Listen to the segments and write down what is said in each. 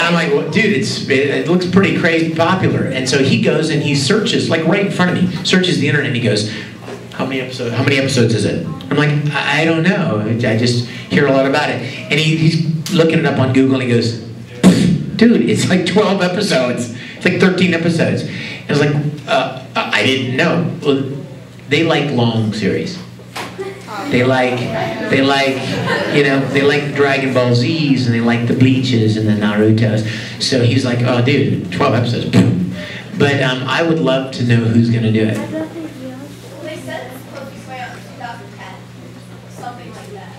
I'm like, well, dude, it looks pretty crazy popular. And so he goes and he searches, like right in front of me, searches the internet, and he goes, how many episodes is it? I'm like, I don't know. I just hear a lot about it. And he's looking it up on Google, and he goes, dude, it's like 12 episodes. It's like 13 episodes. And I was like, I didn't know. Well, they like long series. They like Dragon Ball Z's, and they like the Bleaches and the Narutos. So he's like, oh, dude, 12 episodes. But I would love to know who's going to do it. They said it's supposed to be out in 2010, something like that.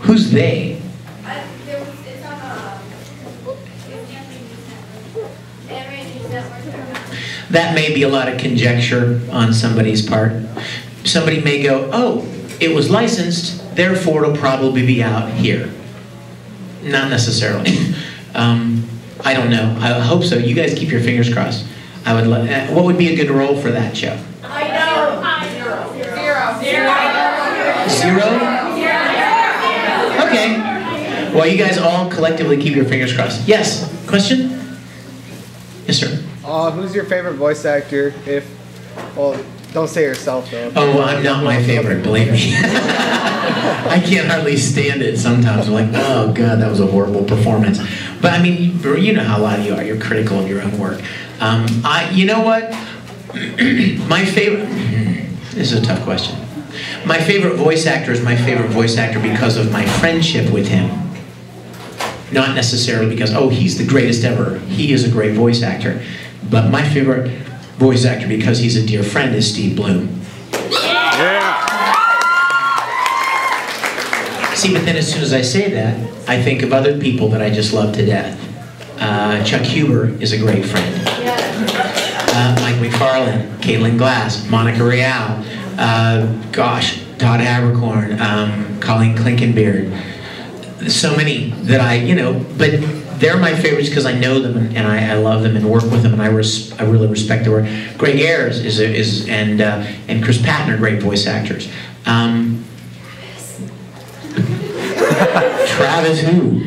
Who's they? It's on Anime News Network. That may be a lot of conjecture on somebody's part. Somebody may go, oh, it was licensed, therefore it'll probably be out here. Not necessarily. I don't know. I hope so. You guys keep your fingers crossed. I would. What would be a good role for that show? I know. Zero? Okay. Well, you guys all collectively keep your fingers crossed. Yes. Question? Yes, sir. Who's your favorite voice actor? Well, don't say yourself though. Oh, I'm not my favorite, believe me. I can't hardly stand it sometimes. I'm like, oh God, that was a horrible performance. But I mean, you know how loud you are. You're critical of your own work. You know what? My favorite, this is a tough question. My favorite voice actor is my favorite voice actor because of my friendship with him. Not necessarily because, oh, he's the greatest ever. He is a great voice actor. But my favorite voice actor because he's a dear friend is Steve Bloom. Yeah. See, but then as soon as I say that, I think of other people that I just love to death. Chuck Huber is a great friend. Mike McFarlane, Caitlin Glass, Monica Rial, Todd Habercorn, Colleen Klinkenbeard. So many that but they're my favorites because I know them and I love them and work with them, and I really respect their work. Greg Ayers and Chris Patton are great voice actors. Travis who?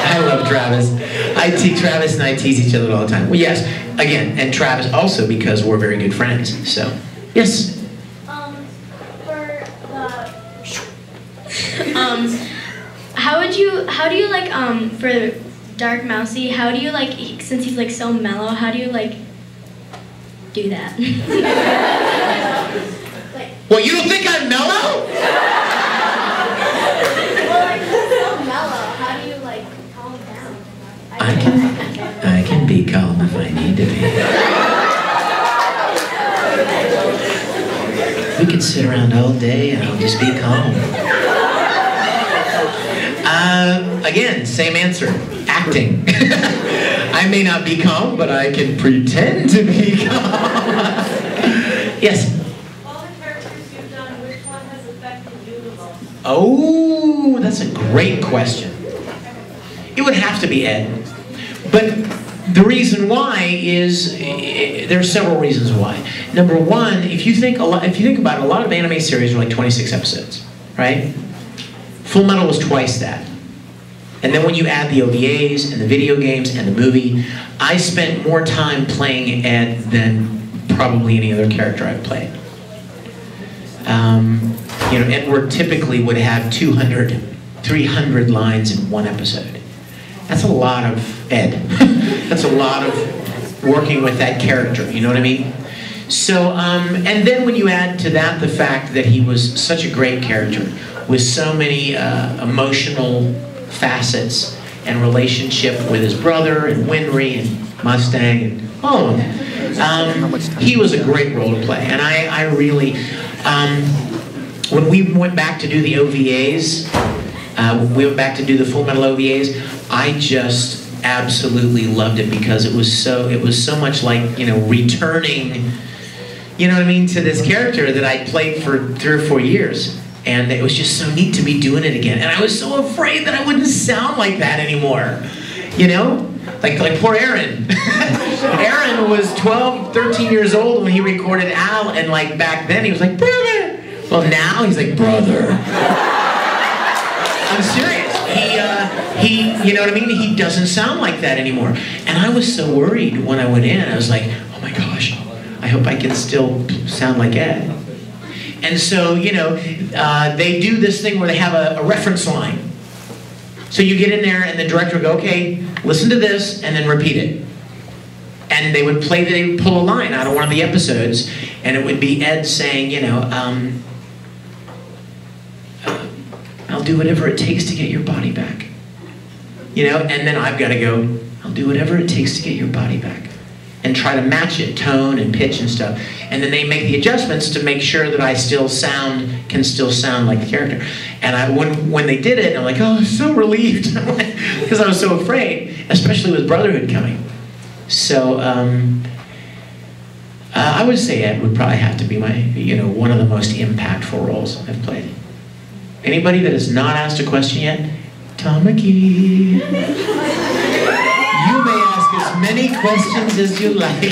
I love Travis. I tease Travis and I tease each other all the time. Well, yes, again, and Travis also because we're very good friends. So, yes. How do you like for Dark Mousy, how do you like, since he's like so mellow, how do you like do that? Well, you don't think I'm mellow? Well, like, he's so mellow. How do you like calm down? I can be calm if I need to be. We could sit around all day and I'll just be calm. Again, same answer. Acting. I may not be calm, but I can pretend to be calm. Yes? All the characters you've done, which one has affected you the most? Oh, that's a great question. It would have to be Ed. But the reason why is, there are several reasons why. Number one, if you think about it, a lot of anime series are like 26 episodes, right? Full Metal was twice that. And then when you add the OVAs and the video games and the movie, I spent more time playing Ed than probably any other character I've played. Edward typically would have 200, 300 lines in one episode. That's a lot of Ed. That's a lot of working with that character, you know what I mean? So, and then when you add to that the fact that he was such a great character with so many emotional facets and relationship with his brother and Winry and Mustang and all of them, he was a great role to play. And I really, when we went back to do the OVAs, we went back to do the Full Metal OVAs, I just absolutely loved it because it was so much like, returning, you know what I mean, to this character that I played for 3 or 4 years. And it was just so neat to be doing it again. And I was so afraid that I wouldn't sound like that anymore. You know? Like poor Aaron. Aaron was 12, 13 years old when he recorded Al, and like back then he was like, brother. Well, now he's like, brother. I'm serious. you know what I mean? He doesn't sound like that anymore. And I was so worried when I went in. I was like, oh my gosh, I hope I can still sound like Ed. And so, you know, they do this thing where they have a reference line. So you get in there and the director would go, okay, listen to this and then repeat it. And they would pull a line out of one of the episodes, and it would be Ed saying, you know, I'll do whatever it takes to get your body back. You know, and then I've got to go, I'll do whatever it takes to get your body back. And try to match it, tone and pitch and stuff. And then they make the adjustments to make sure that I can still sound like the character. And when they did it, I'm like, oh, I'm so relieved. Because I was so afraid, especially with Brotherhood coming. So I would say Ed would probably have to be my, you know, one of the most impactful roles I've played. Anybody that has not asked a question yet? Tom McGee. You may ask as many questions as you like. No,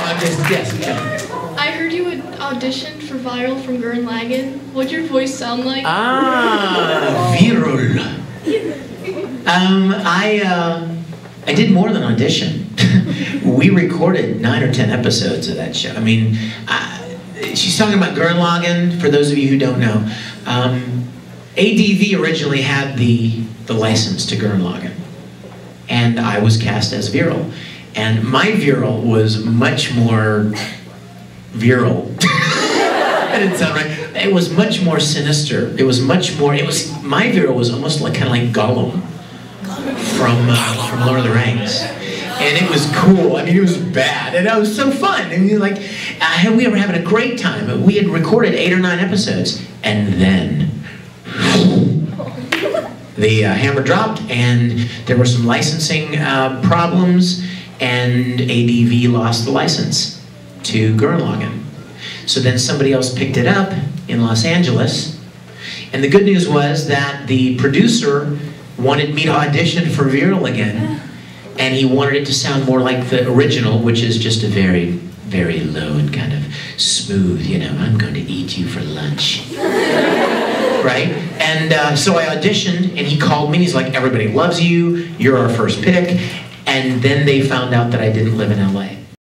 I'm just, yes. I heard you had auditioned for Viral from Gurren Lagann. What'd your voice sound like? Viral. I did more than audition. We recorded 9 or 10 episodes of that show. I mean, she's talking about Gurren Lagann, for those of you who don't know. ADV originally had the license to Gurren Lagann. And I was cast as Viral. And my Viral was much more virile. That didn't sound right. It was much more sinister. It was much more, my Viral was almost like, kind of like Gollum from Lord of the Rings. And it was cool. I mean, it was bad. And it was so fun. I mean, like, we were having a great time. We had recorded 8 or 9 episodes. And then the hammer dropped, and there were some licensing problems, and ADV lost the license to Gurren Lagann. So then somebody else picked it up in Los Angeles, and the good news was that the producer wanted me to audition for Viral again, and he wanted it to sound more like the original, which is just a very, very low and kind of smooth, you know, I'm going to eat you for lunch. Right? And so I auditioned, and he called me, and he's like, everybody loves you, you're our first pick. And then they found out that I didn't live in LA.